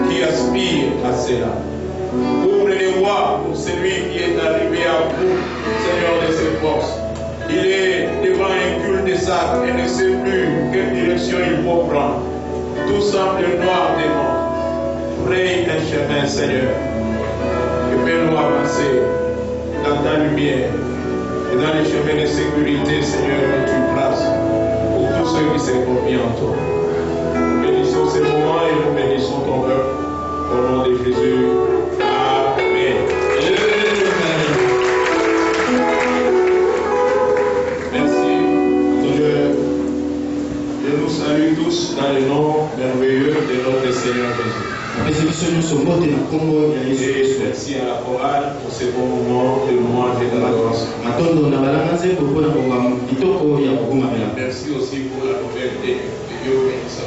qui aspire à cela. Ouvre les voies pour celui qui est arrivé à bout, Seigneur, de ses forces. Il est devant un cul-de-sac et ne sait plus quelle direction il faut prendre. Tout semble noir devant. Fraye un chemin, Seigneur, et fais-nous avancer dans ta lumière et dans les chemins de sécurité, Seigneur, où tu traces pour tous ceux qui se confient en toi. Nous bénissons ces moments et nous bénissons ton peuple. Au nom de Jésus. Amen. Merci. Je nous salue tous dans le nom merveilleux de notre Seigneur Jésus. Et merci à la chorale pour ces bons moments de louange et d'adoration. Merci aussi pour la nouvelle de Dieu béni sa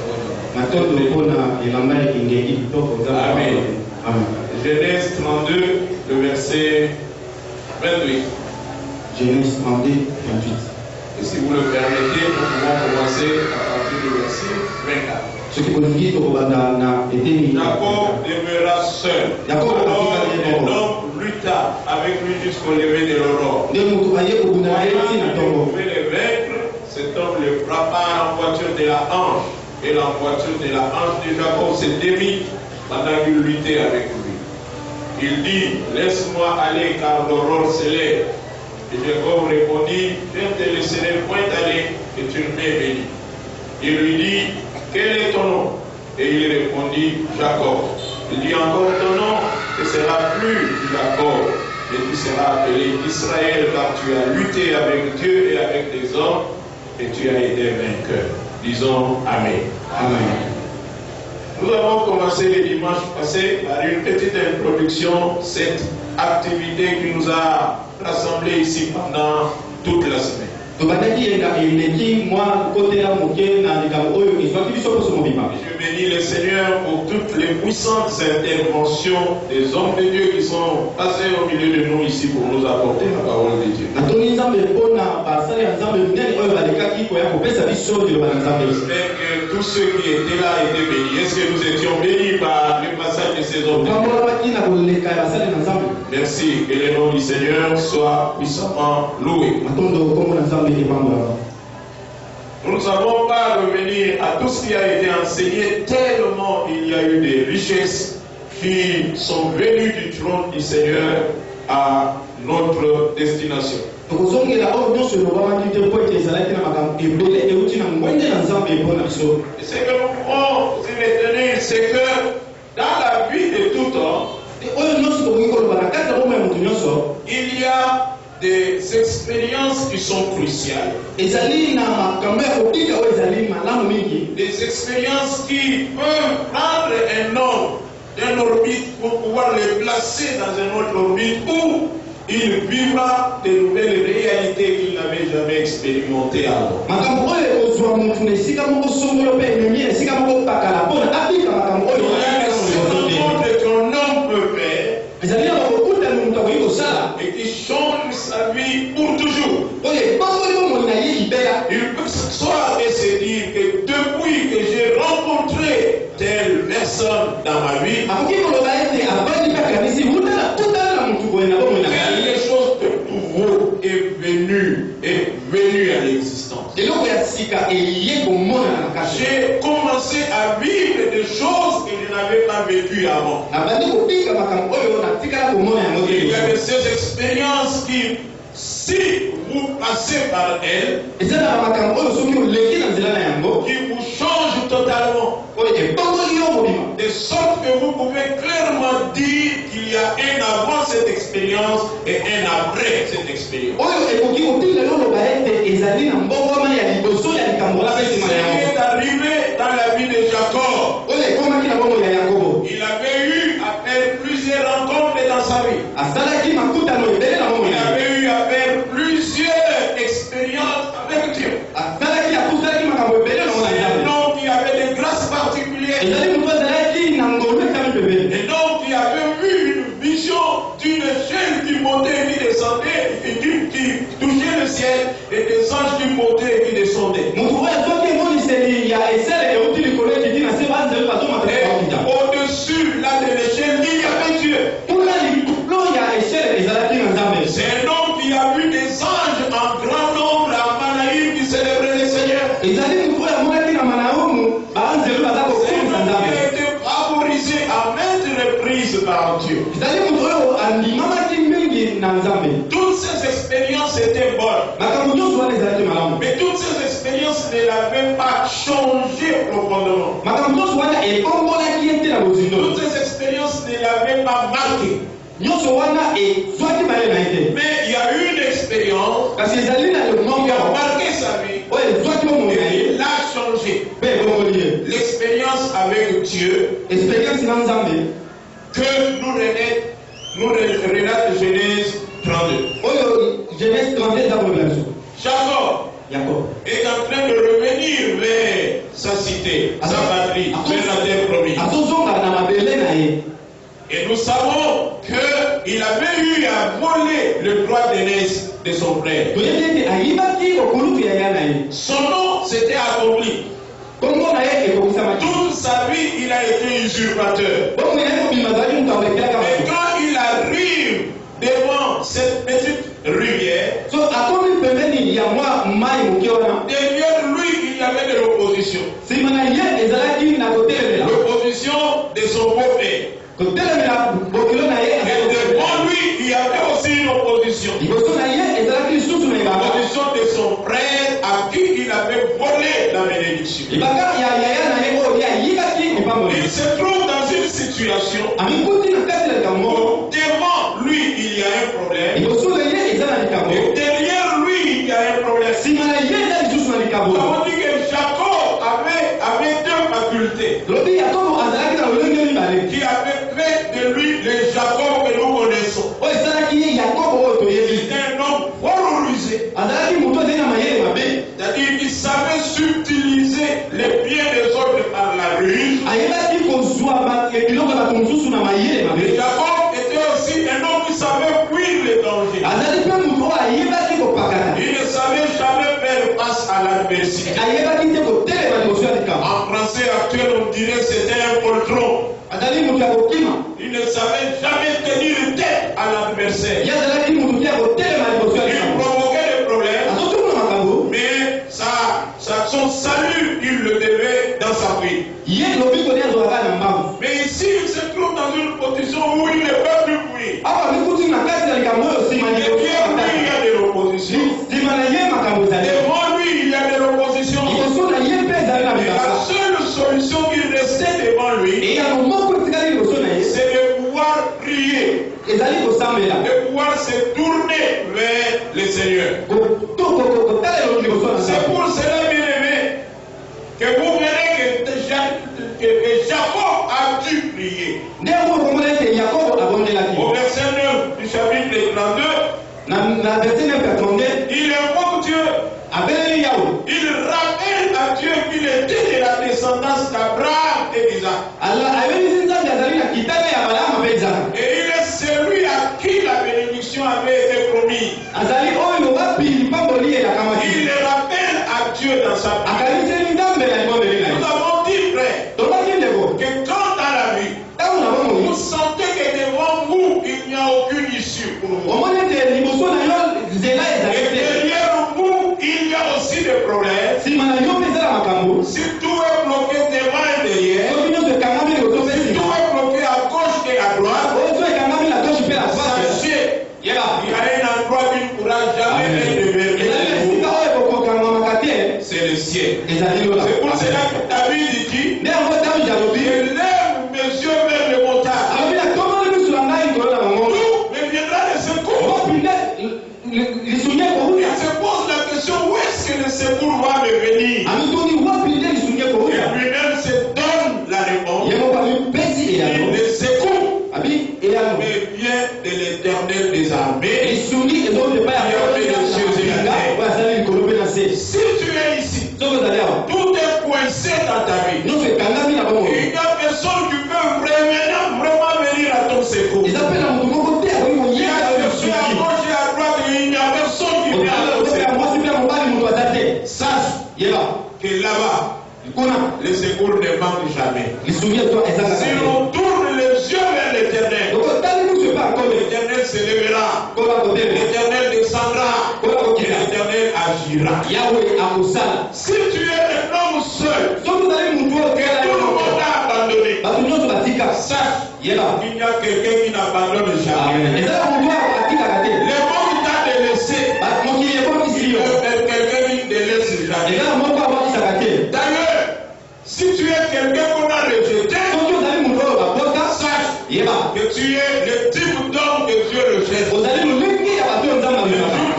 Amen. Genèse 32, le verset 28. Genèse 32, 28. Et si vous le permettez, nous pouvons commencer à partir du verset 24. Jacob demeura seul. Alors un homme lutta avec lui jusqu'au lever de l'aurore. Il pouvait le vaincre. Cet homme le frappa à l'envoiture de la hanche. Et l'envoiture de la hanche de Jacob se démit pendant qu'il luttait avec lui. Il dit, laisse-moi aller car l'aurore se lève. Et Jacob répondit, je ne te laisserai point aller et tu ne m'es béni. Il lui dit, quel est ton nom? Et il répondit, Jacob. Il dit encore, ton nom ne sera plus Jacob, mais tu seras appelé Israël, car tu as lutté avec Dieu et avec les hommes, et tu as été vainqueur. Disons Amen. Amen. Nous avons commencé le dimanche passé par une petite introduction, cette activité qui nous a rassemblés ici pendant toute la semaine. Je bénis le Seigneur pour toutes les puissantes interventions des hommes de Dieu qui sont passés au milieu de nous ici pour nous apporter la parole de Dieu. J'espère que tous ceux qui étaient là étaient bénis. Est-ce que nous étions bénis par le passage de ces hommes de Dieu? Merci, que le nom du Seigneur soit puissamment loué. Nous ne savons pas revenir à tout ce qui a été enseigné, tellement il y a eu des richesses qui sont venues du trône du Seigneur à notre destination. Et ce que nous pouvons retenir, c'est que dans la vie de tout homme, il y a des expériences qui sont cruciales. Des expériences qui peuvent prendre un homme d'un orbite pour pouvoir le placer dans un autre orbite où il vivra de nouvelles réalités qu'il n'avait jamais expérimentées avant. Et qui change sa vie pour toujours. Il peut s'asseoir et se dire que depuis que j'ai rencontré telle personne dans ma vie, quelque chose de nouveau est venu à l'existence. J'ai commencé à vivre des choses que je n'avais pas vécues avant. Il y a de ces expériences qui, si vous passez par elles, qui vous changent totalement. De sorte que vous pouvez clairement dire qu'il y a un avant cette expérience et un après cette expérience. Ce qui est arrivé dans la vie de Jacob, il avait eu à faire plusieurs rencontres dans sa vie. Il avait eu à faire plusieurs expériences avec Dieu. C'est un homme qui avait des grâces particulières. Et donc il avait vu une vision d'une chaîne qui montait et qui descendait, et qui touchait le ciel, et des anges qui montaient et qui descendaient. Et au-dessus par Dieu. Toutes ces expériences étaient bonnes. Mais toutes ces expériences ne l'avaient pas changé profondément. Toutes ces expériences ne l'avaient pas marqué. Mais il y a eu une expérience qui a marqué sa vie et il l'a changé. L'expérience avec Dieu que nous relate Genèse 32. Jacob est en train de revenir vers sa cité, sa patrie, vers la terre promise. Et nous savons qu'il avait eu à voler le droit d'aînesse de son frère. Son nom s'était accompli. Toute sa vie, il a été usurpateur. Et quand il arrive devant cette petite rivière, derrière lui, il y avait de l'opposition. L'opposition de son beau-frère. Et devant lui, il y avait aussi une opposition. L'opposition de son frère à qui il avait volé la bénédiction. Il se trouve dans une situation où devant lui, il y a un problème. Et derrière lui, il y a un problème. Nous avons dit que Jacob avait deux facultés qui avaient fait de lui le Jacob que nous connaissons. C'était un homme valorisé. C'est-à-dire qu'il savait subtiliser les biens des autres par la ruse. Et Jacob était aussi un homme qui savait fuir les dangers. Il ne savait jamais faire face à l'adversité. En français actuel, on dirait que c'était un poltron. Il ne savait jamais tenir tête à l'adversaire. Il provoquait des problèmes, mais son salut, il le devait dans sa vie. Mais ici, il se trouve dans une position où il ne peut plus fuir. Derrière lui, il y a de l'opposition. Devant lui, il y a de l'opposition. Et la seule solution qui restait devant lui, c'est de pouvoir prier, de pouvoir se tourner vers le Seigneur. C'est pour cela, bien aimé, que vous verrez que Jacob a dû prier. Au verset 9 du chapitre 32, il invoque Dieu. Il rappelle à Dieu qu'il était de la descendance d'Abraham et d'Isaac. Et il est celui à qui la bénédiction avait été promise. Il le rappelle à Dieu dans sa prière. Nous avons dit, frère, que quand dans la vie, vous sentez que devant vous, il n'y a aucune issue pour vous. Et derrière vous, il y a aussi des problèmes. Si tout est bloqué devant et derrière, si tout est bloqué à gauche et à droite, sachez, il y a un endroit qu'il ne pourra jamais être déverrouillé. C'est le ciel. C'est pour cela que David dit, élève mes yeux vers le montagne. Tout me viendra de secours. Il se pose la question, où est-ce que le secours va me venir? Et lui-même se donne la réponse. Le secours me vient de l'Éternel des armées, qui a fait les cieux et la terre. Si tu es ici, tout est coincé dans ta vie. Il n'y a personne qui peut vraiment venir à ton secours. Il y a personne à gauche et à droite, et il n'y a personne qui vient à ton secours. Sache que là-bas, le secours ne manque jamais. Si on tourne les yeux vers l'Éternel, l'Éternel se lèvera, l'Éternel descendra, et l'Éternel agira. Si tu es un homme seul, que tout le monde a abandonné, sache qu'il y a quelqu'un qui n'abandonne jamais. Les mots qui t'a délaissé, quelqu'un qui ne délaisse jamais. D'ailleurs, si tu es quelqu'un qu'on a rejeté, sache que tu es le type d'homme que Dieu rejette. Je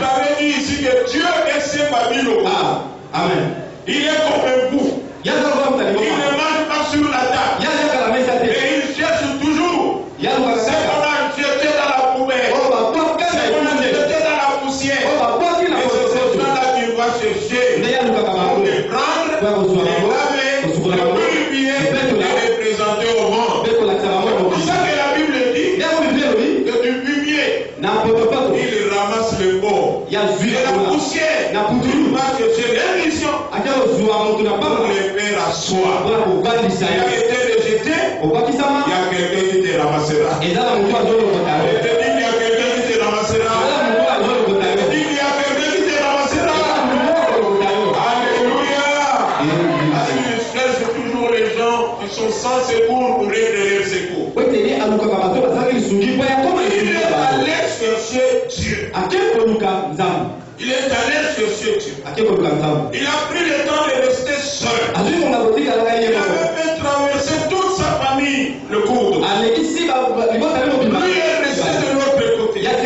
t'avais dit ici que Dieu est ses familles. Amen. Il est comme un bouc. Il ne mange pas sur la table. Et il cherche toujours ce qu'on a jeté dans la poubelle, ce qu'on a jeté dans la poussière. Et c'est ce là qu'il va chercher pour les prendre, les laver, les purifier et les présenter au monde. C'est pour ça que la Bible dit que du fumier, il ramasse le pot. Et la poussière, il va chercher l'émission pour les faire asseoir. Il a été rejeté, il y a quelqu'un qui te ramassera. Il y a quelqu'un qui te ramassera. Il y a quelqu'un qui te ramassera. Alléluia. Il cherche toujours les gens qui sont sans secours pour aider leur secours. Il est allé chercher Dieu. Il est allé chercher Dieu. Il a pris le temps de rester seul. Il avait fait traverser toute sa famille le cours. Lui est resté de l'autre côté. Il avait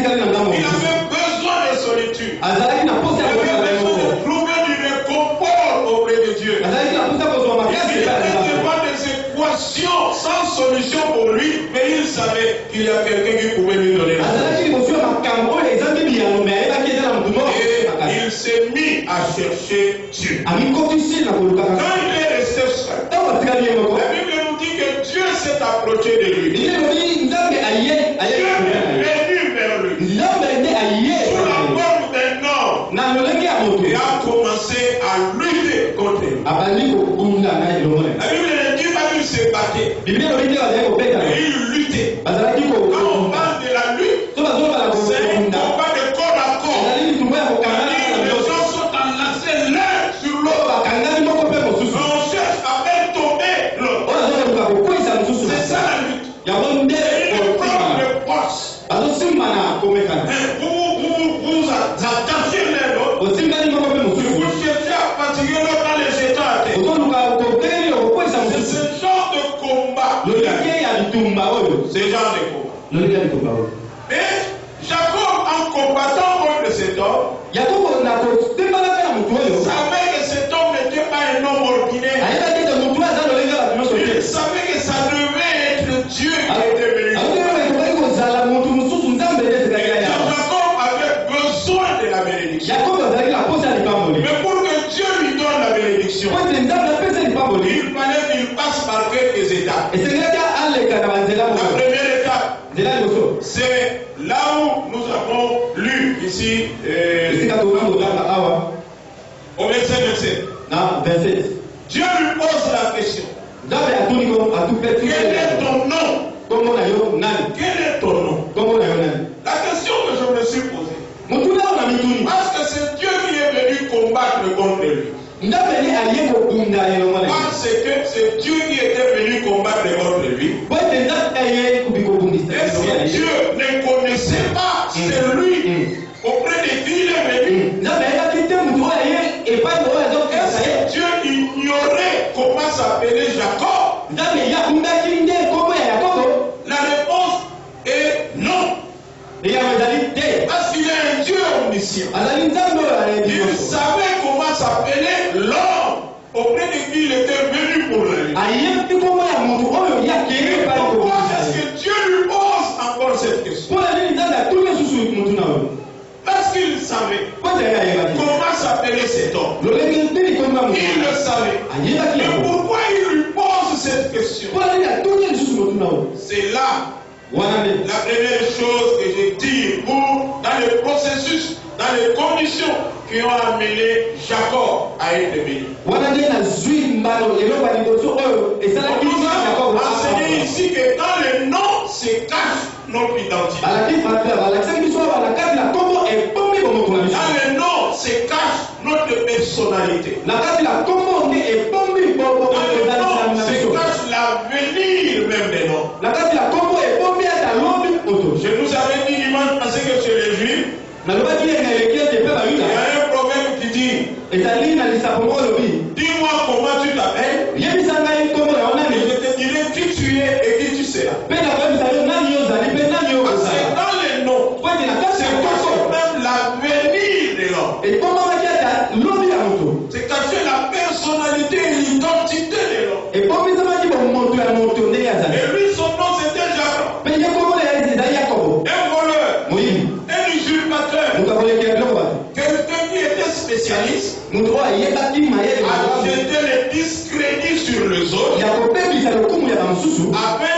besoin de solitude. Il avait besoin de trouver du réconfort auprès de Dieu. Il était devant des équations sans solution pour lui, mais il savait qu'il y a quelqu'un qui pouvait lui donner la solution. Et il s'est mis à chercher Dieu. Quand il est resté seul, la Bible nous dit que Dieu s'est approché de lui. Dieu est venu vers lui sous la forme d'un homme et a commencé à lutter contre lui. La Bible ne dit pas qu'il s'est battu, mais il luttait. Quand on parle de la lutte, c'est un combat de corps à corps. Les gens sont enlacés l'un sur l'autre. On cherche à faire tomber l'autre. C'est ça la lutte. C'est une preuve de force. Vous attachez l'un l'autre. Vous cherchez à fatiguer l'autre dans les jetant à terre. C'est ce genre de combat. C'est ce genre de combat. Mais Jacob, en combattant contre cet homme, savait que cet homme n'était pas un homme ordinaire. Il savait que ça devait être Dieu qui était venu. Jacob avait besoin de la bénédiction. Mais pour que Dieu lui donne la bénédiction, il fallait qu'il passe par quelques étapes. La première étape, c'est là où nous avons lu ici au verset 27. Dieu lui pose la question. Quel est ton nom? Quel est ton nom? La question que je me suis posée. Parce que c'est Dieu qui est venu combattre contre lui. Parce que c'est Dieu qui était venu combattre contre lui. Est-ce que Dieu ne connaissait pas celui auprès de qui il est venu? Est-ce que Dieu ignorait comment s'appelait Jacob? La réponse est non. Parce qu'il est un Dieu omniscient. Il savait comment s'appelait l'homme auprès de qui il était venu pour lui. Pourquoi est-ce que Dieu lui pose encore cette question? Parce qu'il savait comment s'appelait cet homme. Il le savait. Mais pourquoi il lui pose cette question? C'est là la première chose que je dis dans le processus, dans les conditions qui ont amené Jacob à être béni. On nous a enseigné ici que dans le nom se cache notre identité. Dans le nom se cache notre personnalité. Dans le nom se cache l'avenir même de Parce que dans les noms, c'est même l'avenir de l'homme. C'est caché la personnalité et l'identité de l'homme. Et lui, son nom, c'était Jacob. Un voleur, un usurpateur, quelqu'un qui était spécialiste à jeter les discrédits sur les autres afin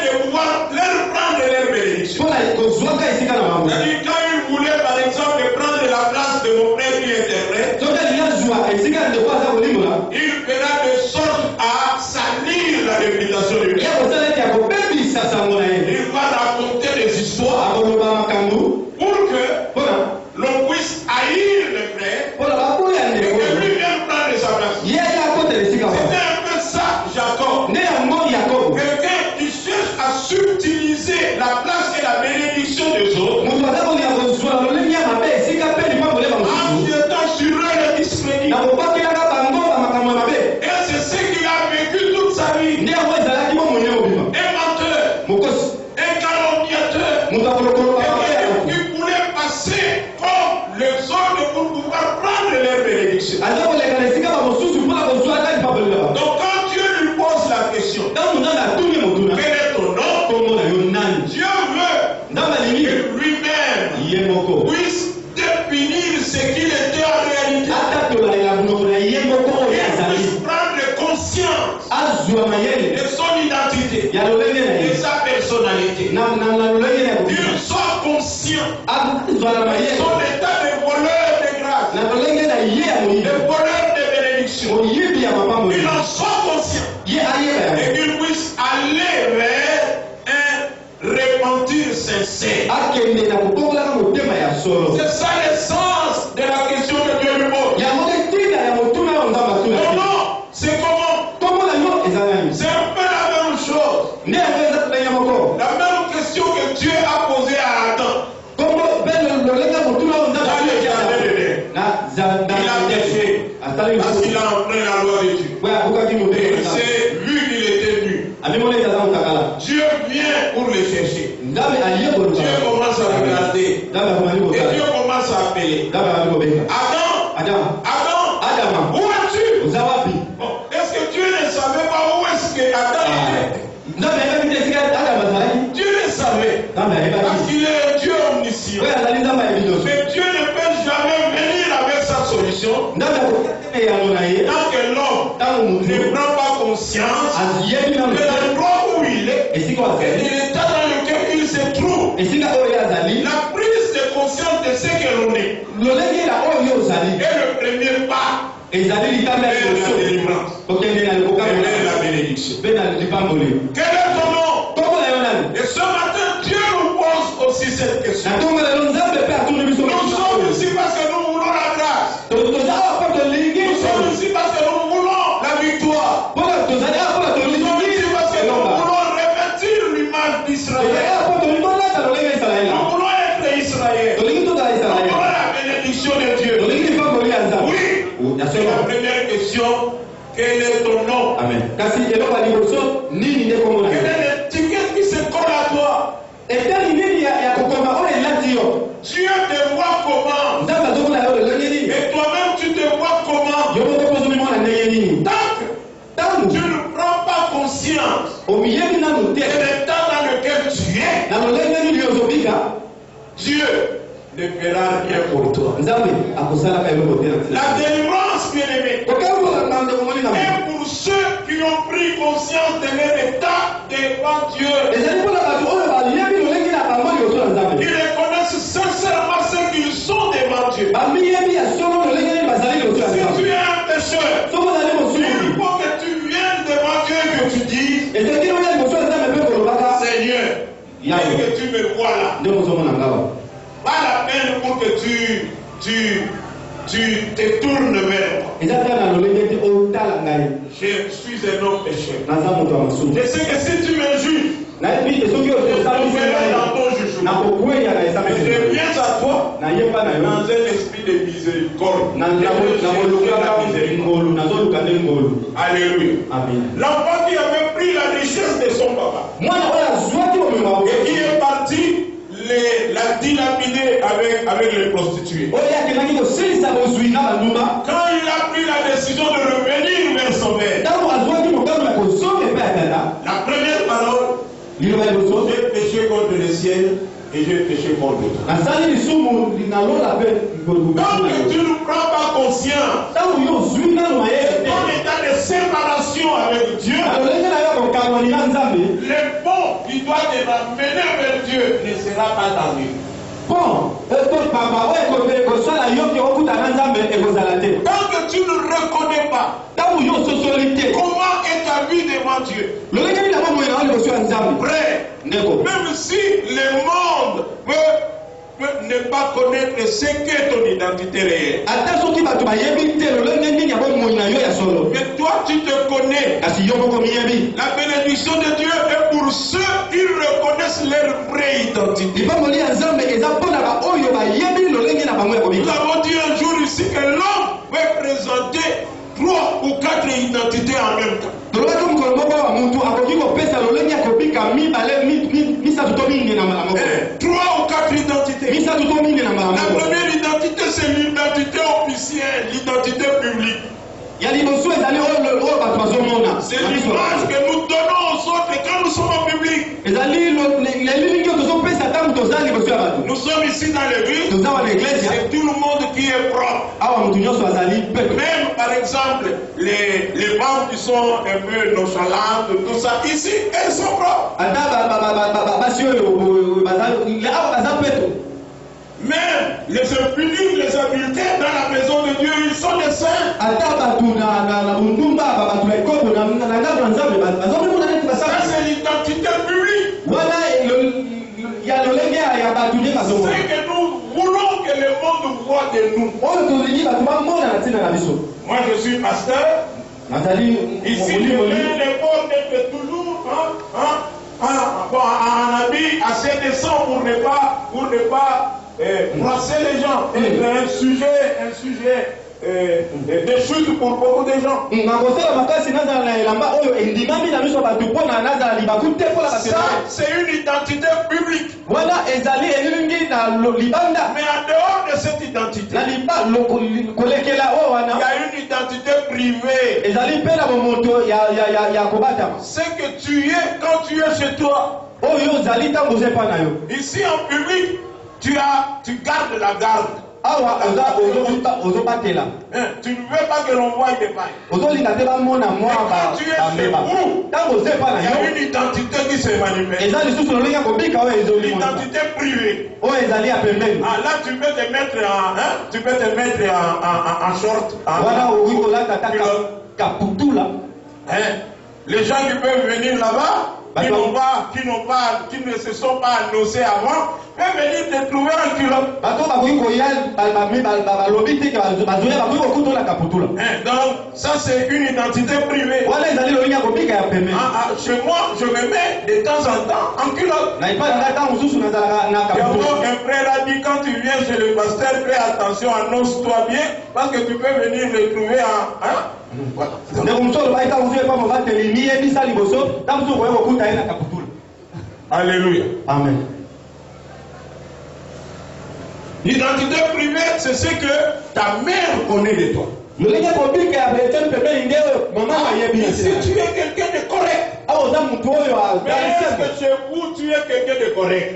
de pouvoir leur prendre leur bénédiction. C'est-à-dire quand il voulait par exemple prendre la place de mon frère qui interprète, il fera de sorte à salir la réputation de Dieu. Il va raconter des histoires pour que l'on puisse haïr le frère et que lui vienne prendre sa place. C'était un peu ça, Jacob. Quelqu'un qui cherche à subtiliser la place et la bénédiction des autres en jetant sur eux le discrédit. Et c'est ce qu'il a vécu toute sa vie. Un menteur, un calomniateur, quelqu'un qui voulait passer comme les autres pour pouvoir prendre leur bénédiction. Donc quand Dieu lui pose la question, quel est ton nom? Dieu veut que lui-même puisse définir ce qu'il était en réalité. Il puisse prendre conscience de son identité, de sa personnalité. Il soit conscient de son état de voleur de grâce, de voleur de bénédiction. Il en soit conscient et qu'il puisse aller vers un repentir sincère. C'est ça l'essence de la question que Dieu lui pose. Non, non, c'est comment? C'est un peu la même chose. La même question que Dieu a posée à Adam. Il a péché parce qu'il a enfreint la loi de Dieu. Et c'est lui qu'il était nu. Dieu vient pour le chercher. Dieu commence à regarder. Et Dieu commence à appeler. Adam, où es-tu? Bon, est-ce que Dieu ne savait pas où est-ce que Adam était? Dieu le savait. Parce qu'il est Dieu omniscient. Mais Dieu ne peut jamais venir avec sa solution tant que l'homme ne prend pas conscience de l'endroit où il est et de l'état dans lequel il se trouve. La prise de conscience de ce que l'on est est le premier pas vers la délivrance et vers la bénédiction. Quel est ton nom? Et ce matin, Dieu nous pose aussi cette question. Nous sommes ici parce que nous voulons la grâce. Nous sommes ici parce que nous voulons la victoire. Nous sommes ici parce que nous voulons revêtir l'image d'Israël. Nous voulons être Israël. Nous voulons la bénédiction de Dieu. Oui. C'est la première question. Quel est ton nom? Amen. Quelle est l'étiquette qui se colle à toi? Dieu te voit comment? Et toi-même tu te vois comment? Tant que tu ne prends pas conscience de l'état dans lequel tu es, Dieu ne fera rien pour toi. La délivrance, bien-aimé, est pour ceux qui ont pris conscience de leur état devant Dieu. Ils reconnaissent sincèrement ce qu'ils sont devant Dieu. Si tu es un pécheur, il faut que tu viennes devant Dieu et que tu dises, Seigneur, est-ce que tu me vois là? Pas la peine pour que tu te tournes vers moi. Je suis un homme pécheur. Je sais que si tu me juges, je tomberai dans ton jugement. Mais je viens à toi dans un esprit de miséricorde. Alléluia. L'enfant qui avait pris la richesse de son papa, avec les prostituées. Quand il a pris la décision de revenir vers son père, la première parole, j'ai péché contre le ciel et j'ai péché contre toi. Tant que tu ne prends pas conscience de ton état de séparation avec Dieu, le pont qui doit te ramener vers Dieu ne sera pas tendu. Tant que tu ne reconnais pas comment est ta vie devant Dieu, frère, même si le monde peut ne pas connaître ce qu'est ton identité réelle, mais toi tu te connais. La bénédiction de Dieu est pour ceux qui reconnaissent leur vraie identité. Nous avons dit un jour ici que l'homme peut présenter 3 ou 4 identités en même temps. 3 ou 4 identités. La première identité, c'est l'identité officielle, l'identité publique. C'est l'image que nous donnons aux autres quand nous sommes en public. Nous sommes ici dans l'église, c'est tout le monde qui est propre. Même par exemple, les femmes qui sont un peu nonchalantes, tout ça, ici, elles sont propres. Même les impunis, les adultères dans la maison de Dieu, ils sont des saints. Ça, c'est l'identité publique. C'est que nous voulons que le monde voit de nous. Moi, je suis pasteur. Ici, je viens les ports de toujours en habit assez décent pour ne pas brasser les gens. Un sujet de chute pour beaucoup de gens. Ça, c'est une identité publique. Mais en dehors de cette identité, il y a une identité privée. C'est que tu es quand tu es chez toi. Ici en public, tu gardes la garde. Tu ne veux pas que l'on voie des mailles. Quand tu es chez vous, il y a une identité qui se manifeste. L'identité privée. Là, tu peux te mettre en short. Les gens qui peuvent venir là-bas, qui ne se sont pas annoncés avant, peuvent venir te trouver en culotte. Donc, ça c'est une identité privée. Chez moi, je me mets de temps en temps en culotte. Un frère a dit, quand tu viens chez le pasteur, fais attention, annonce-toi bien, parce que tu peux venir le trouver en... Alléluia. Amen. L'identité privée, c'est ce que ta mère connaît de toi. Si tu es quelqu'un de correct, mais est-ce que chez vous tu es quelqu'un de correct?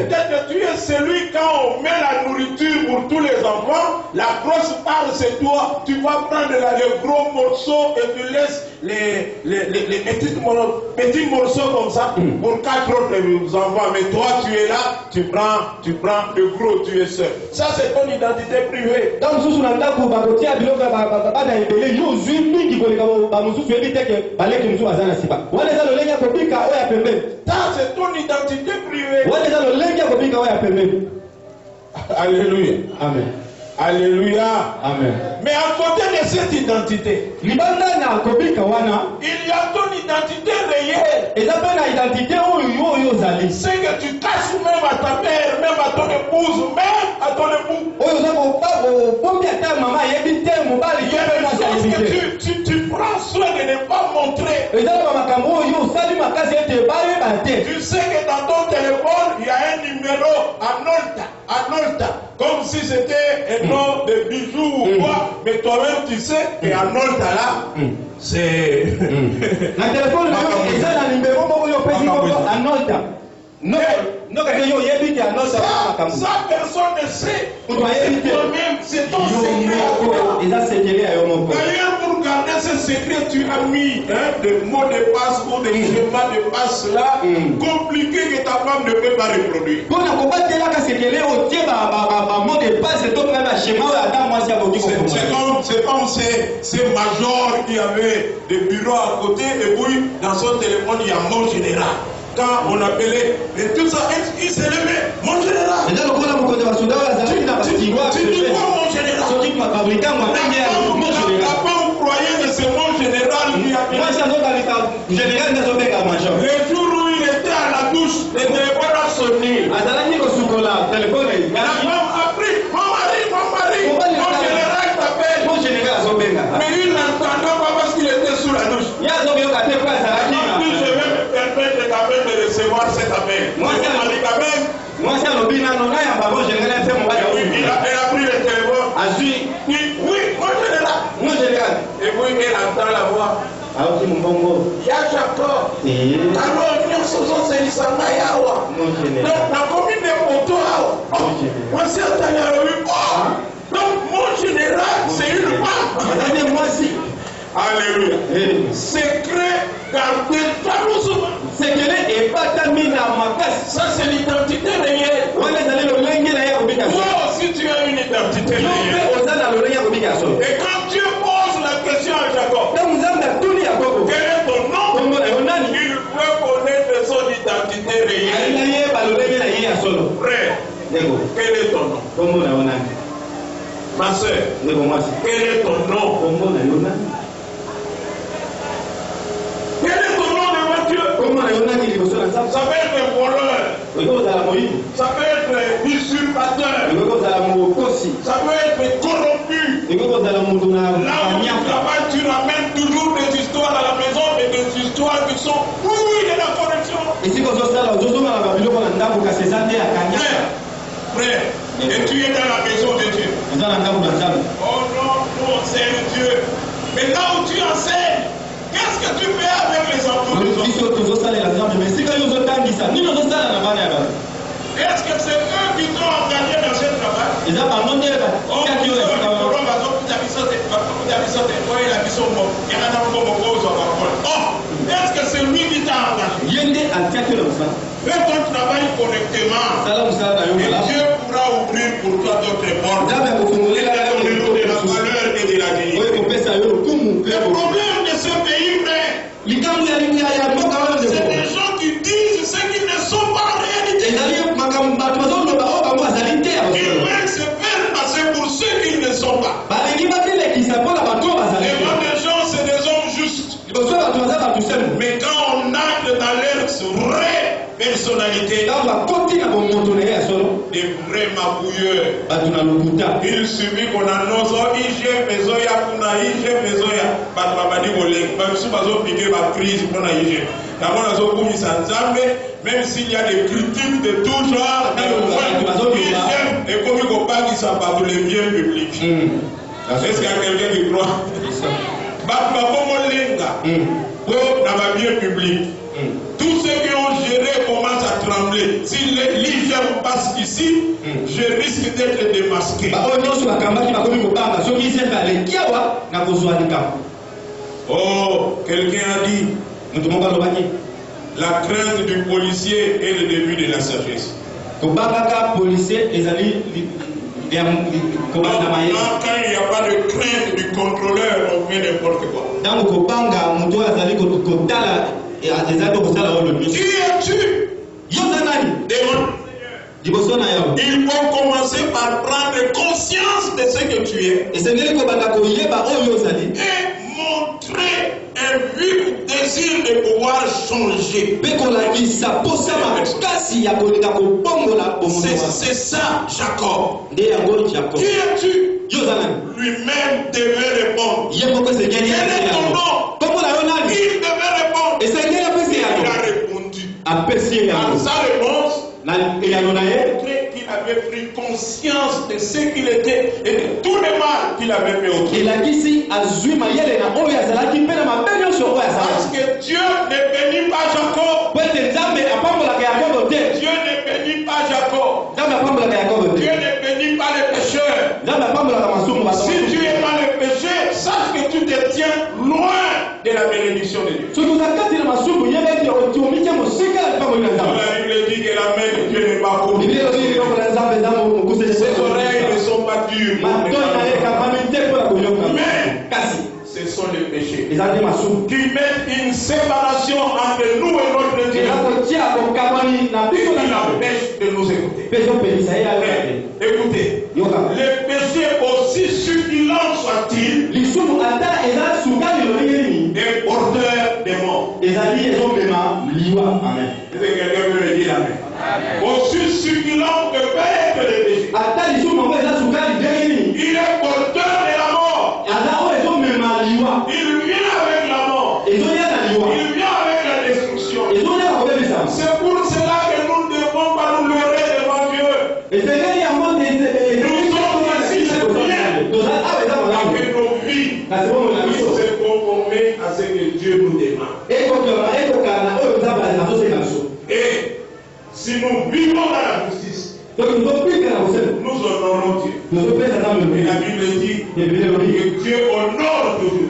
Peut-être que tu es celui, quand on met la nourriture pour tous les enfants, la grosse part c'est toi. Tu vas prendre les gros morceaux et tu laisses les petits morceaux comme ça pour 4 autres enfants. Mais toi tu es là, tu prends le gros, tu es seul. Ça c'est ton identité privée. Ça c'est ton identité privée. Alléluia. Amen. Alléluia. Amen. Mais à côté de cette identité, il y a ton identité réelle. C'est que tu caches même à ta mère, même à ton épouse, même à ton époux. Tu prends soin de ne pas montrer. Tu sais que dans ton téléphone, il y a un numéro en Anolta. Comme si c'était un nom de bijoux ou quoi. Mais toi-même, tu sais que Anolta là, c'est. La téléphone, il y a un numéro pour Anolta. Non, non, ça personne ne sait. Toi-même, c'est ton secret. D'ailleurs, pour garder ce secret, tu as mis des mots de passe ou des schémas de passe là, compliqués que ta femme ne peut pas reproduire. C'est comme ces majors qui avaient des bureaux à côté et puis dans son téléphone, il y a mon général. Quand on appelait, et tout ça, il s'est levé, mon général. Tu dis quoi, mon général? La femme croyait que c'est mon général qui a le jour où il était à la douche, le téléphone a sonné. La femme a pris, mon mari, mon général t'appelle. Mais il n'entendait pas parce qu'il était sous la douche. De recevoir cet appel. Moi, c'est il a pris le téléphone. Oui, mon général. Et puis il entend la voix. Ya Jacob. Alors, nous sommes dans la commune de Moto. Moi, c'est donc, mon général, c'est une femme. Moi aussi. Alléluia. Secret gardé farouchement. Secret et pas mis à ma place. Ça, c'est l'identité réelle. Toi aussi, tu as une identité réelle. Et quand Dieu pose la question à Jacob, quel est ton nom? Il veut connaître son identité réelle. Frère, quel est ton nom? Ma soeur, quel est ton nom? Quel est ton nom devant Dieu? Ça peut être voleur. Ça peut être usurpateur. Ça peut être corrompu. Là où tu travailles, tu ramènes toujours des histoires à la maison et des histoires qui sont pourries de la corruption. Frère, et tu es dans la maison de Dieu. Oh non, nous on sert Dieu. Mais là où tu enseignes, qu'est-ce que tu fais avec les enfants des autres? Est-ce que c'est eux qui t'ont engagé dans ce travail? Est-ce que c'est lui qui t'a engagé? Fais ton travail correctement. Et Dieu pourra ouvrir pour toi d'autres portes. Il a donné de la valeur et de la dignité. Le problème de ce pays, frère, c'est des gens qui disent ce qu'ils ne sont pas en réalité. Ils veulent se faire passer pour ceux qu'ils ne sont pas. Les gens, c'est des hommes justes. Mais quand on entre dans leur vraie personnalité, des vrais mabouilleurs, il suffit qu'on annonce IG Mezoya Kuna IG Mezoya Batmabadi Bolek, même si on piqué ma crise pour la IG. Même s'il y a des critiques de tout genre, et comme il ne faut pas qu'ils s'en battent les biens publics. Est-ce qu'il y a quelqu'un qui croit? Bien public. Tous ceux qui ont géré commencent à trembler. Si l'IGM passe ici, je risque d'être démasqué. Oh, quelqu'un a dit, la crainte du policier est le début de la sagesse. Quand il n'y a pas de crainte du contrôleur, on fait n'importe quoi. Qui es-tu? Il faut commencer par prendre conscience de ce que tu es et montrer un vif désir de pouvoir changer. C'est ça, Jacob. Qui es-tu? Lui-même devait répondre. Quel est ton nom? Il devait répondre. Il a répondu. À sa réponse, il a avait pris conscience de ce qu'il était et de tout le mal qu'il avait fait autour. Parce que Dieu ne bénit pas Jacob. Dieu ne bénit pas Jacob. Dieu ne bénit pas les pécheurs. Si tu es dans le péché, sache que tu te tiens loin de la bénédiction de Dieu. La Bible dit que la main de Dieu n'est pas courte. Ses oreilles ne sont pas dures. Mais ce sont les péchés qui mettent une séparation entre nous et notre Dieu. Qui l'empêche de nous écouter. Écoutez, les péchés aussi succulents soient-ils et porteurs de mort. Amen. Quelqu'un peut me dire amen. Aussi succulent que peut être les péchés. Il est porteur de la mort. Il vient avec la mort. Il vient avec la destruction. C'est pour cela que nous ne devons pas nous leurrer devant Dieu. Nous sommes ici, c'est bien. Avec nos vies, nous se conformer à ce que Dieu nous demande. Et si nous vivons dans la justice, nous honorons Dieu. Et la Bible dit que Dieu honore toujours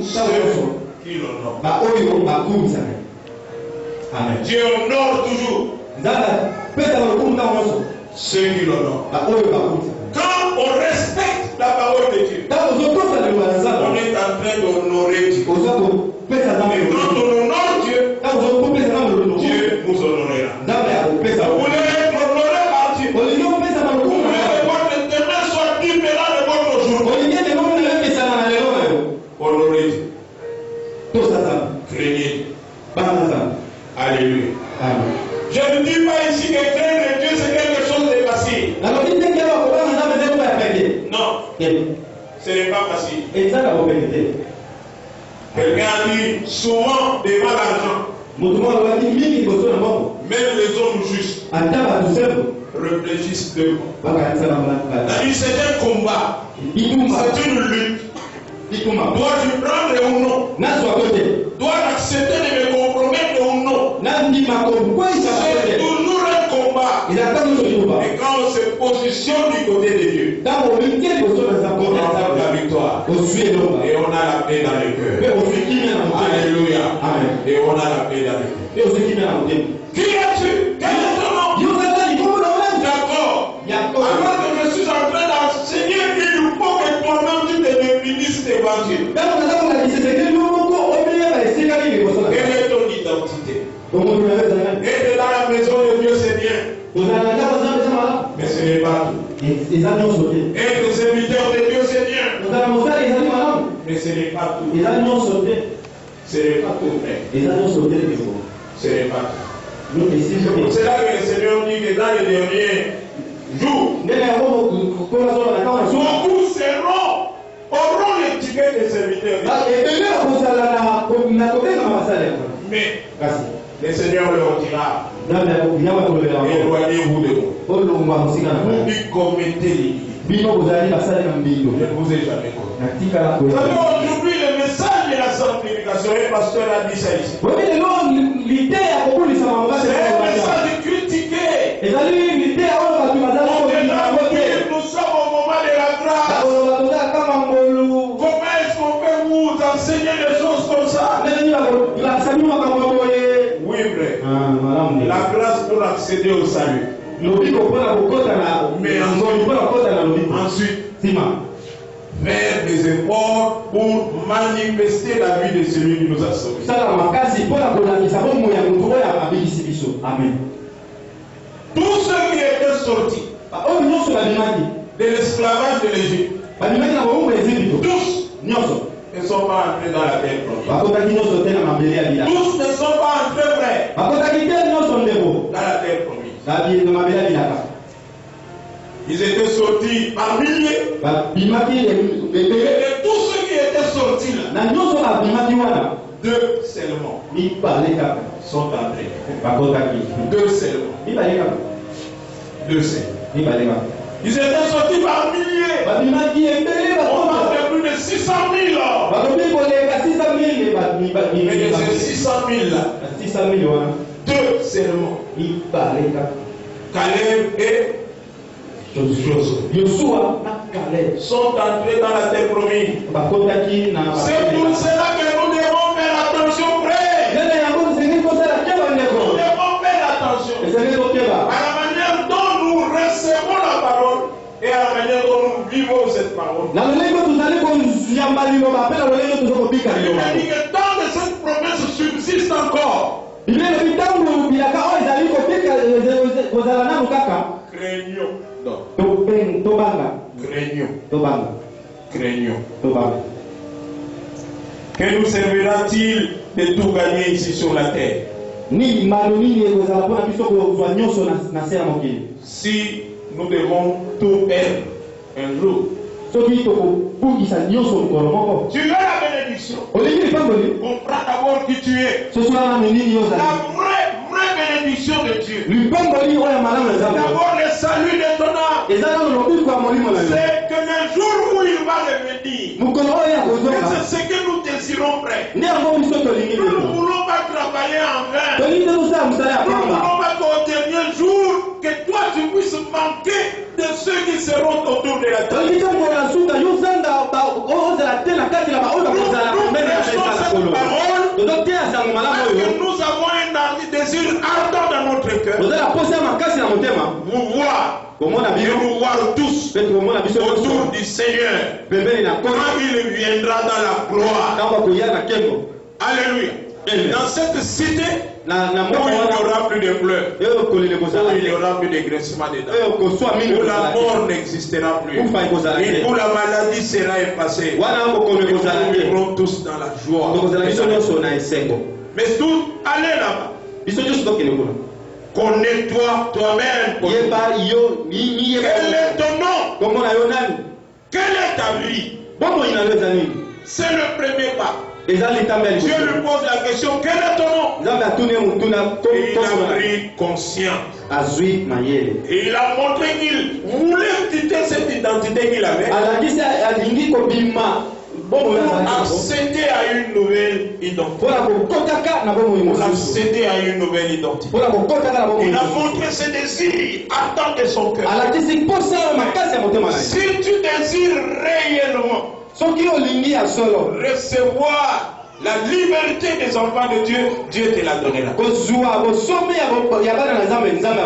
ceux qui l'honorent. Dieu honore toujours ceux qui l'honorent. Quand on respecte la parole de Dieu, on est en train d'honorer Dieu. Et quand on honore Dieu, Dieu nous honorera. Vous voulez être honoré par Dieu. Vous voulez que votre demain soit différent de votre jour. Honorez Dieu. Craignez. Alléluia. Je ne dis pas ici que craindre Dieu c'est quelque chose de facile. Non. Ce n'est pas facile. Quelqu'un a dit souvent des mal d'argent. Même les hommes justes réfléchissent deux fois. C'est un combat. C'est une lutte. Dois-je prendre ou non? Dois-je accepter de me compromettre ou non? C'est toujours un combat. Et quand on se positionne du côté de Dieu, on remporte la victoire. Et on a la paix dans le cœur. Alléluia. Et on a la paix dans le cœur. Qui es-tu? Quel est ton nom? D'accord. Alors que je suis en train d'enseigner, il faut que toi-même tu te définisses devant Dieu. Quelle est ton identité? Et de là, la maison de Dieu, c'est bien. Mais ce n'est pas tout. Et les serviteurs de Dieu, c'est bien. Mais ce n'est pas tout. Ce n'est pas tout, frère. Ce n'est pas tout. C'est pour cela que le Seigneur dit que dans les derniers jours, beaucoup auront l'étiquette des serviteurs. Mais le Seigneur leur dira, éloignez-vous de moi. Vous qui commettez l'iniquité. Je ne vous ai jamais connu. Aujourd'hui, le message de la sanctification, le pasteur a dit ça ici. C'est un message critiqué. Nous sommes au moment de la grâce. Comment est-ce qu'on peut vous enseigner des choses comme ça? Oui, frère. La grâce pour accéder au salut. Mais ensuite, faire des efforts pour manifester la vie de celui qui nous a sauvés. Amen. Tous ceux qui étaient sortis de l'esclavage de l'Égypte, tous ne sont pas entrés dans la terre promise. Tous ne sont pas entrés, frère, dans la terre promise. Ils étaient sortis par milliers. Et de tous ceux qui étaient sortis là, deux seulement sont entrés. Deux seulement. 2 5. Ils étaient sortis par milliers. On parle de plus de 600 000. Mais de ces 600 000 là, 2 seulement, Caleb et Josué, sont entrés dans la terre promise. C'est pour cela que nous devons faire attention près. Nous devons faire attention à la manière dont nous recevons la parole et à la manière dont nous vivons cette parole. Il dit que tant que cette promesse subsiste encore, craignons. Que nous servira-t-il de tout gagner ici sur la terre si nous devons tout perdre un jour? Tu veux la bénédiction? Comprends d'abord qui tu es. La vraie bénédiction de Dieu. D'abord le salut de ton âme. C'est que le jour où il va revenir, c'est ce que nous désirons près. Nous ne voulons pas travailler en vain. Nous ne voulons pas qu'au dernier jour, que toi tu puisses manquer de ceux qui seront autour de la terre. Nous avons un désir ardent dans notre cœur. Vous voir et nous voir tous autour du Seigneur quand il viendra dans la gloire. Alléluia. Dans cette cité où il n'y aura plus de pleurs, où il n'y aura plus de grincement des dents, où la mort n'existera plus, où la maladie sera effacée, nous vivrons tous dans la joie. Mais tout, allez là-bas. Connais-toi toi-même. Quel est ton nom? Quelle est ta vie? C'est le premier pas. Dieu lui pose la question, quel est ton nom? Et il a pris conscience. Et il a montré qu'il voulait quitter cette identité qu'il avait pour accéder à une nouvelle identité. Il a montré ses désirs ardents de son cœur. Si tu désires réellement recevoir la liberté des enfants de Dieu, Dieu te la donnera.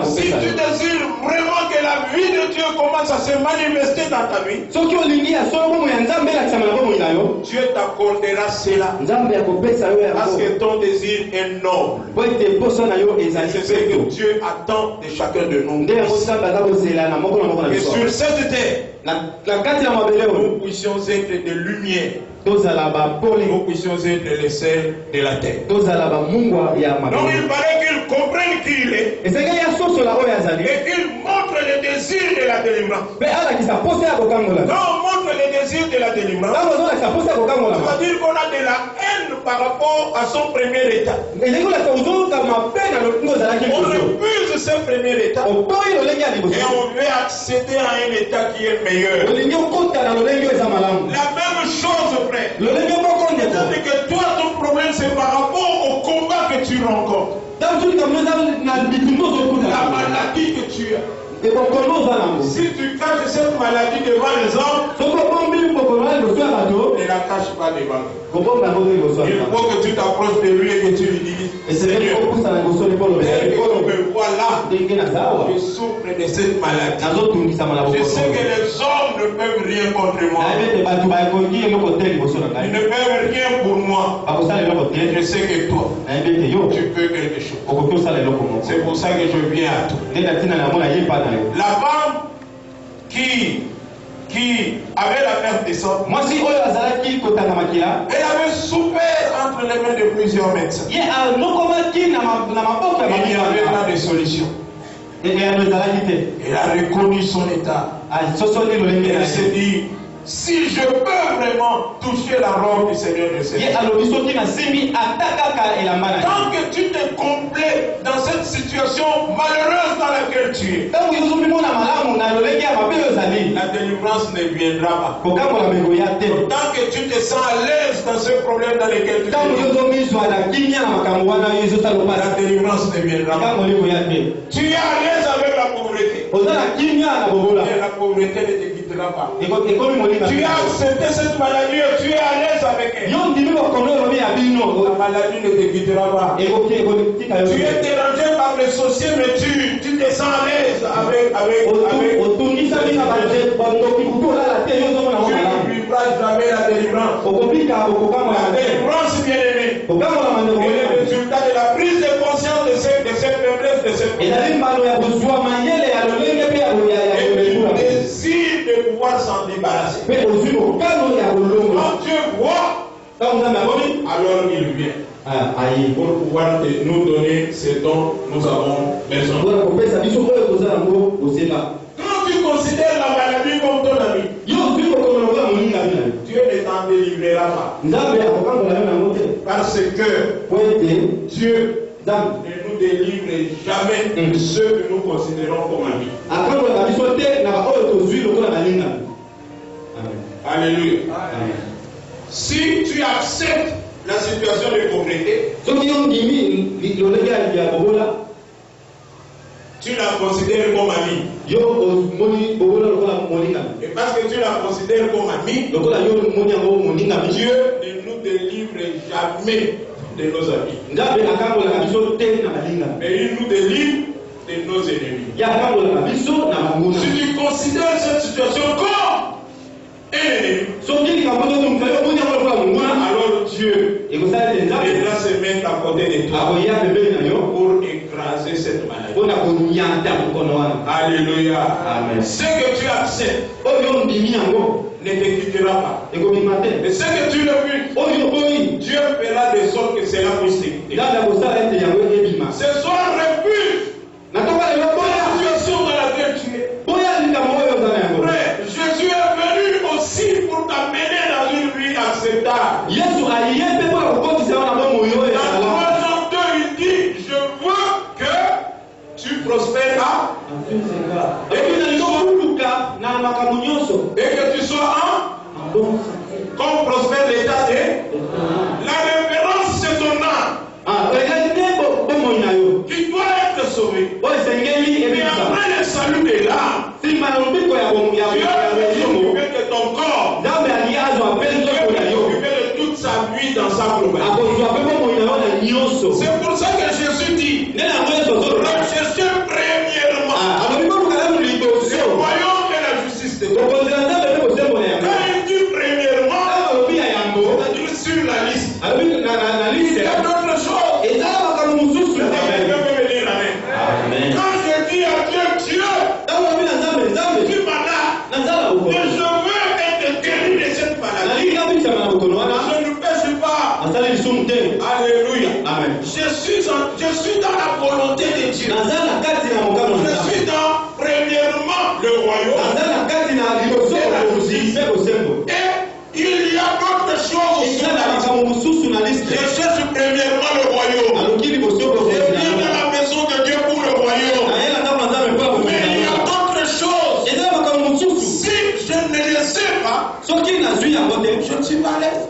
Si tu désires vraiment que la vie de Dieu commence à se manifester dans ta vie, Dieu t'accordera cela. Parce que ton désir est noble. C'est ce que Dieu attend de chacun de nous. Et sur cette terre, nous puissions être de lumière. Nous puissions être les sels de la terre. Donc il fallait qu'il comprenne qui il est et qu'il montre le désir de la délivrance. Quand on montre le désir de la délivrance, ça veut dire qu'on a de la haine par rapport à son premier état. On refuse ce premier état et on veut accéder à un état qui est meilleur. La même chose, frère. C'est-à-dire que toi, ton problème, c'est par rapport au combat que tu rencontres. La maladie que tu as. Si tu caches cette maladie devant les hommes, ne la cache pas devant eux. Il faut que tu t'approches de lui et que tu lui dises, Seigneur, me voilà, je souffre de cette maladie. Je sais que les hommes ne peuvent rien contre moi. Ils ne peuvent rien pour moi. Je sais que toi, tu peux quelque chose. C'est pour ça que je viens à toi. La femme qui avait la perte de sang, elle avait souffert entre les mains de plusieurs médecins. Il y avait pas de solution. Elle a reconnu son état. Elle s'est dit, si je peux vraiment toucher la robe du Seigneur du Seigneur. Tant que tu te complais dans cette situation malheureuse dans laquelle bien tué, la délivrance ne viendra pas. Tant que tu te sens à l'aise dans ce problème dans lequel tu es, la délivrance ne viendra pas. Tu es à l'aise avec la pauvreté, et la pauvreté ne te quittera pas. Tu as accepté cette maladie et tu es à l'aise avec elle. La maladie ne te quittera pas. Tu es dérangé par les sorciers, mais tu te sens à l'aise avec tu ne vivras jamais la délivrance. La délivrance, bien aimé, est le résultat de la prise de conscience de cette faiblesse, de cette désir de pouvoir s'en débarrasser. Quand Dieu voit, alors il vient pour pouvoir nous donner ce dont nous avons besoin. Quand tu considères la maladie comme ton ami, Dieu ne t'en délivrera pas. Parce que Dieu ne nous délivre jamais de ceux que nous considérons comme amis. Alléluia. Amen. Si tu acceptes la situation de pauvreté, tu la considères comme amie. Et parce que tu la considères comme amie, Dieu ne nous délivre jamais de nos amis. Mais il nous délivre de nos ennemis. Si tu considères cette situation comme un ennemi, alors Dieu devra se mettre à côté de toi pour écraser cette maladie. Alléluia. Amen. Ce que tu acceptes ne te quittera pas. Et ce que tu refuses, Dieu fera de sorte que cela puisse te quitter. Ce soir, refuse la situation dans laquelle tu es. Frère, Jésus est venu aussi pour t'amener dans une vie acceptable. Dans 3 Jean 2, il dit, je veux que tu prospères et que tu sois comme prospère l'état de la référence, c'est ton âme qui doit être sauvé. Et après le salut de l'âme, Dieu veut s'occuper de ton corps. Dieu veut s'occuper de toute sa vie dans sa globalité. C'est pour ça que Jésus dit, recherchez premièrement le royaume et la justice de Dieu. Quand il dit premièrement, c'est-à-dire sur la liste. Il y a d'autres choses. Quand je dis à Dieu, tu m'as là, mais je veux être guéri de cette maladie. Je ne pêche pas. Alléluia. Amen. Je suis dans la volonté de Dieu. Je suis dans, premièrement, le royaume. Et il y a d'autres choses aussi. Je cherche premièrement le royaume. Je viens dans la maison de Dieu pour le royaume. Mais il y a d'autres choses. Si je ne les sais pas, je ne suis pas à l'aise.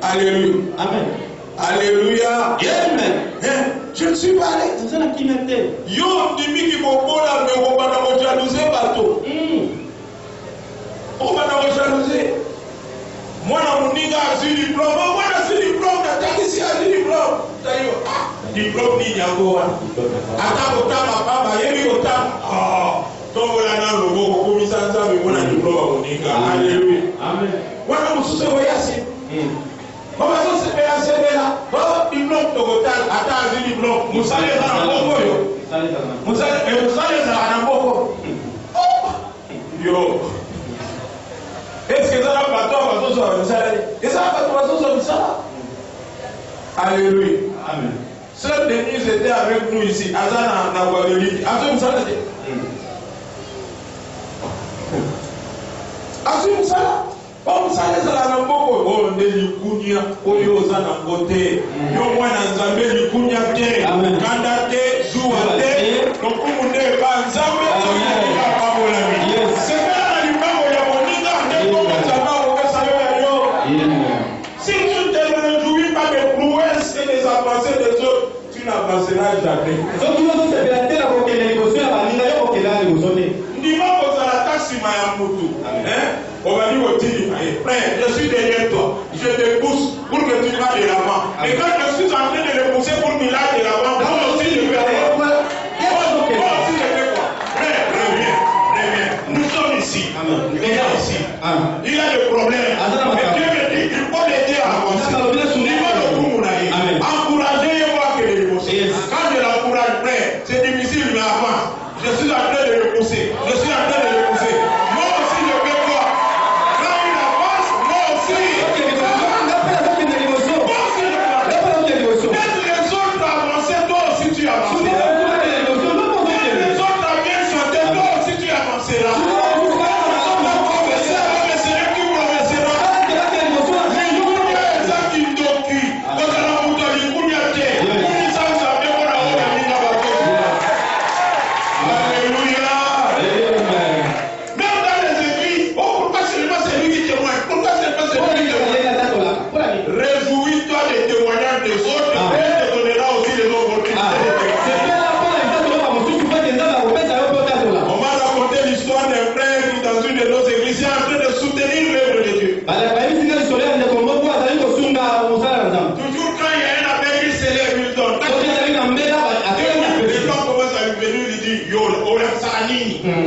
Alléluia. Amen. Alléluia. Amen. Je ne suis pas à l'aise. Yo, dimi qui bobola, mais on va nous jalouser bateau. On va nous jalouser. Moi, mon nigga a su diplôme. Moi, j'ai su diplôme. T'as ici a su diplôme. Diplôme ni nyangoa. Attends, ma papa, yémi otam. Donc voilà, nous avons commis ça, mais on a diplôme à mon nigga. Alléluia. Amen. Voilà, nous sommes voyagés. Comment ça se fait à ce là? Diplôme total. Attends, j'ai diplôme. Moussa les a en boko. Moussa les a en boko. Yo. Est-ce que ça va pas toi, et ça va pas toi, ça? Alléluia. Amen. Sœur Denise était avec nous ici. Azana na Guadeloupe. Assume ça. Assume ça. Comme ça, les alana mboko. Oh, Nelikunya. Oyoza na côté. Yo moi na Zambé Likunya te. Kanda te. Joua te. Donc, on ne va Christ. soki ozosepela te na kokende liboso ya baninga yo kokendaka liboso te. Ndima kozalaka nsima ya mutu. On va dire au Tili, frère, je suis derrière toi, je te pousse pour que tu vas de l'avant. Et quand je suis en train de le pousser pour qu'il aille de l'avant, moi aussi je vais aller. Moi aussi je fais quoi? Frère, reviens. Nous sommes ici. Il est ici. Il a des problèmes. Mais Dieu me dit, il faut l'aider à avancer. Encouragez-moi que les bosser. Quand je l'encourage, frère, c'est difficile, mais avance. Je suis en train de le pousser. Je suis en train de le pousser. Moi aussi je fais quoi? Quand il avance, moi aussi. Laisse les autres avancer, toi aussi tu avances. Les autres à bien chanter, toi aussi tu avanceras.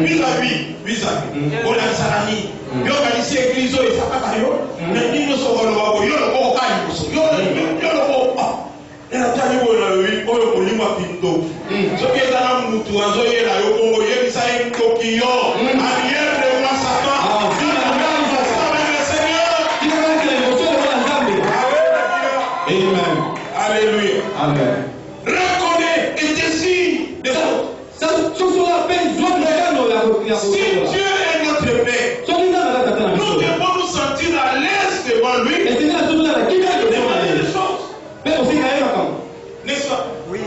Vis-à-vis. On a salami. Yo kanisi église yo esaka yo. Mais nino sokolo bako yo ko kai muso. Yo ko ela tani wona wi oyo kolima pindo. So ke zana mutu azo yela yo kongo yebisa ntoki yo. Arrière de moi Satan. Amen. Alléluia. Amen. Reconnais et décide de ça. Si Dieu est notre Père, nous devons nous sentir à l'aise devant lui. Et c'est la n'est-ce pas? Oui.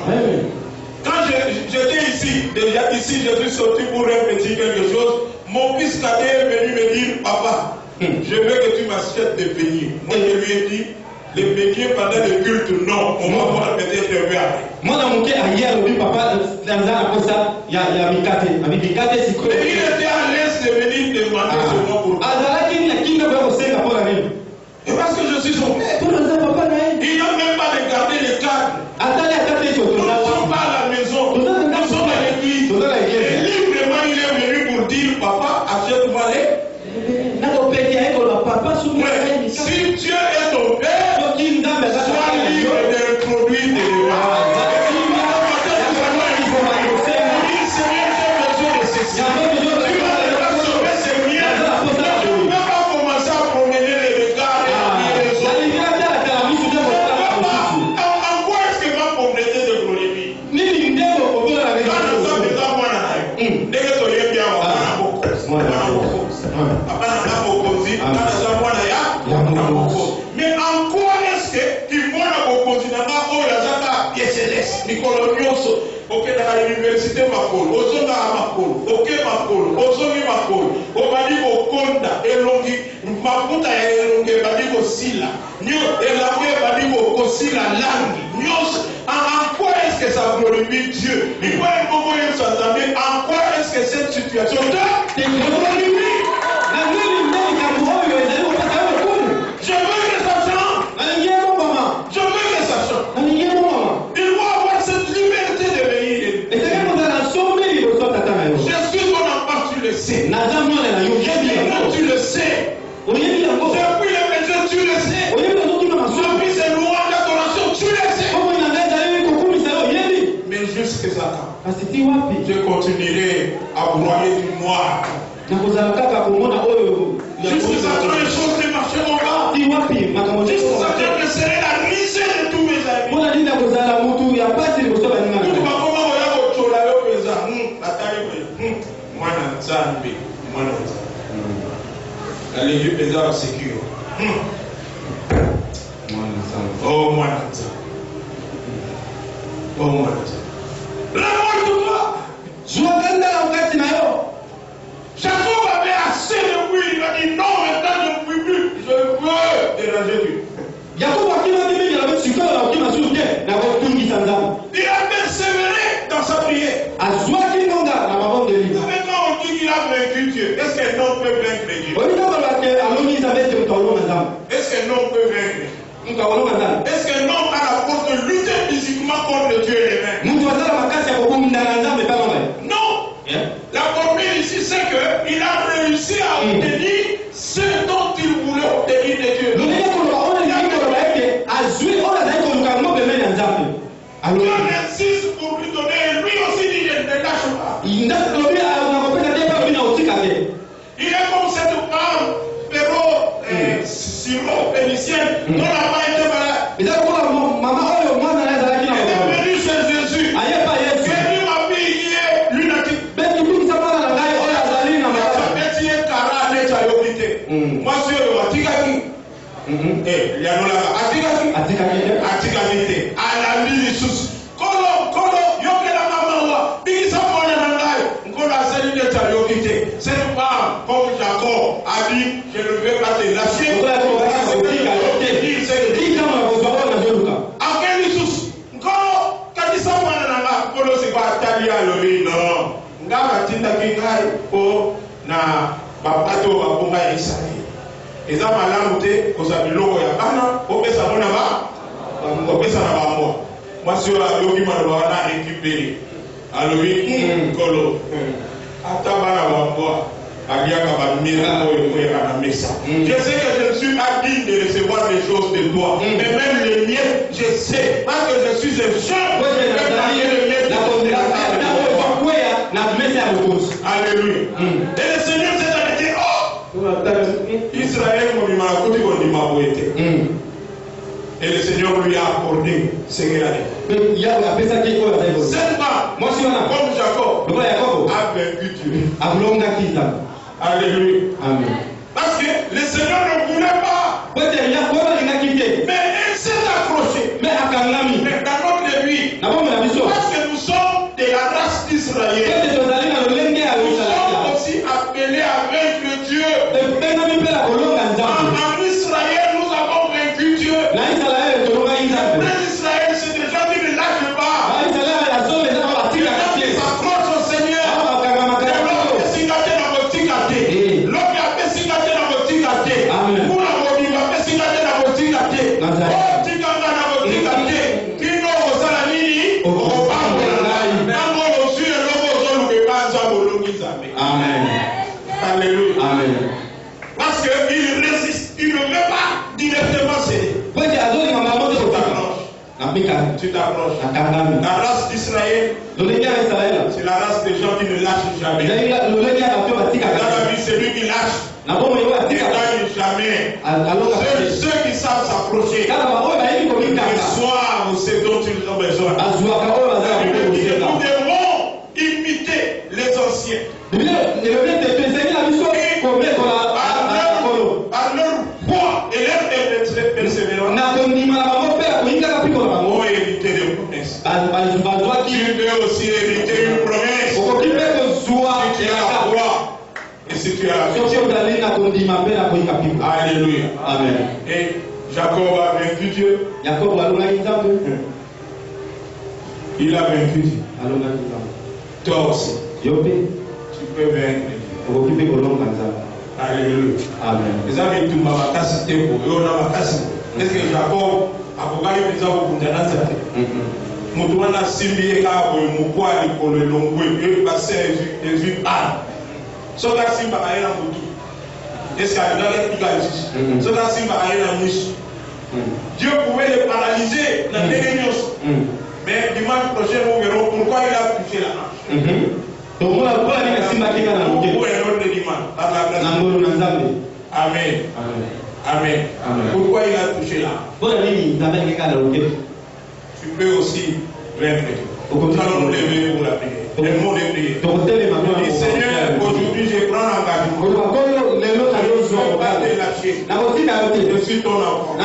Quand j'étais ici, déjà ici, je suis sorti pour répéter quelque chose. Mon fils cadet est venu me dire, papa, je veux que tu m'achètes des beignets. Moi, je lui ai dit, les beignets pendant le culte, non. On va voir peut-être un peu après. Moi, dans mon cas, hier, oui, papa, dans un ça, il y a Mikate. Mikate, c'est quoi? Il était à l'aise de venir demander ce nom pour moi. Et parce que je suis son père. Il n'a même pas regardé les cadres. Nous ne sommes pas à la maison. Nous sommes à l'église. Et librement, il est venu pour dire, papa, achète-moi les. Si Dieu est ton père, sois libre d'introduire des lois. Mais en quoi est-ce qu'il faut la composition mikolo nyonso okendaka université makolo ozonga makolo oke makolo ozongi makolo obandi kokonda elongi mafuta ya elongi ebandi kosila elongi ebandi kosila langi nyonso. En quoi est-ce que ça glorifie Dieu? En quoi est-ce que cette situation te glorifie? Je veux que ça change. Je veux que ça change. Il doit avoir cette liberté de venir. Je suis ton enfant, tu le sais. Tu le sais. Depuis le métier, tu le sais. Depuis ces louanges d'adoration, tu le sais. Mais jusqu'à ça, je continuerai à broyer du noir. Jusqu'à ça, les choses ne marcheront pas. Jusqu'à ça, je serai la misère de tous mes amis. Jacob avait assez de bruit, il a dit non, maintenant je ne puis plus, je veux déranger Dieu. Il a persévéré peut vaincre Dieu? Est-ce qu'un homme peut vaincre? Est-ce qu'un homme a la force de lutter physiquement contre Dieu lui-même? Non. La formule ici, c'est qu'il a réussi à obtenir ce dont il voulait obtenir de Dieu. Dieu insiste pour lui donner, lui aussi dit je ne lâche pas. Il est comme cette femme, Péro, sirop, pénicienne, dont la main était malade. Elle est venue chez Jésus. Jésus m'a dit, il est lunatique. Moi, je suis Atikaki. Il y a Atikaki. À la vie de Jésus. Kolo, Yokela Mamawa, Bigisa Monanangai, Nkola Seline Tayokite. Cette femme, comme Jacob, a dit, je ne vais pas te lâcher. À quel Jésus? Nkolo, Kadisa Monananga, Kolo Seba Talia Lori, non. Ngaba Tindaki Ngai, O, na Bapato, Babunga Israël. Et ça m'a l'amouté, qu'on s'appelle l'eau et à Bana, au Pessa Monama, au Pessa Nabamo. Moi, sur la document de Wana récupéré. Alors, oui, Kolo, Atabana Wamboa, Aliaka Bamira, je sais que je ne suis pas digne de recevoir des choses de toi, mais même les miens, je sais, parce que je suis un chef. Alléluia. Et le Seigneur s'est arrêté. Israël, et le Seigneur lui a accordé ce qu'il a dit. Cette femme, comme Jacob, a vaincu Dieu. Alléluia. Amen. Parce que le Seigneur ne voulait pas. Mais elle s'est accrochée. Mais dans notre vie, parce que nous sommes de la race d'Israël, nous sommes aussi appelés à vaincre Dieu. En Israël, nous avons vaincu Dieu. Les Israël, c'est des gens qui ne lâchent pas. Des gens qui s'accrochent au Seigneur. Amen. Alléluia. Amen. Parce qu'il résiste, il ne veut pas directement céder. Tu t'approches. La race d'Israël, c'est la race des gens qui ne lâchent jamais. Dans la vie, c'est lui qui lâche. Et gagne jamais. Ceux qui savent s'approcher, reçoivent ce dont ils ont besoin. Nous devons imiter les anciens. Par leur foi et leur persévérance. Oh, éviter des promesses. Tu peux aussi éviter une promesse. Si tu as la foi et si tu as la foi. Alléluia. Amen. Et Jacob a vaincu Dieu. Il a vaincu Dieu. Toi aussi. Tu peux vaincre Dieu. Alléluia. Amen. Les amis, tout m'a cassé pour eux, on a cassé. Est-ce que Jacob a regardé les gens pour nous dire? Moutouana Simbié, Moukoua, le Longoué, le bassin, les huiles. Soka Simba a un moutou. Est-ce qu'il y a une piquage? Soka Simba a un niche. Dieu pouvait les paralyser dans les réunions. Mais dimanche prochain, nous verrons pourquoi il a touché la hanche. Pourquoi un autre dimanche? Amen. Amen. Pourquoi il a touché la hanche? Tu peux aussi vaincre. Nous allons nous lever pour la prière. Le mot de prière. Et Seigneur, aujourd'hui je prends l'engagement. Je ne vais pas te lâcher. Je suis ton enfant.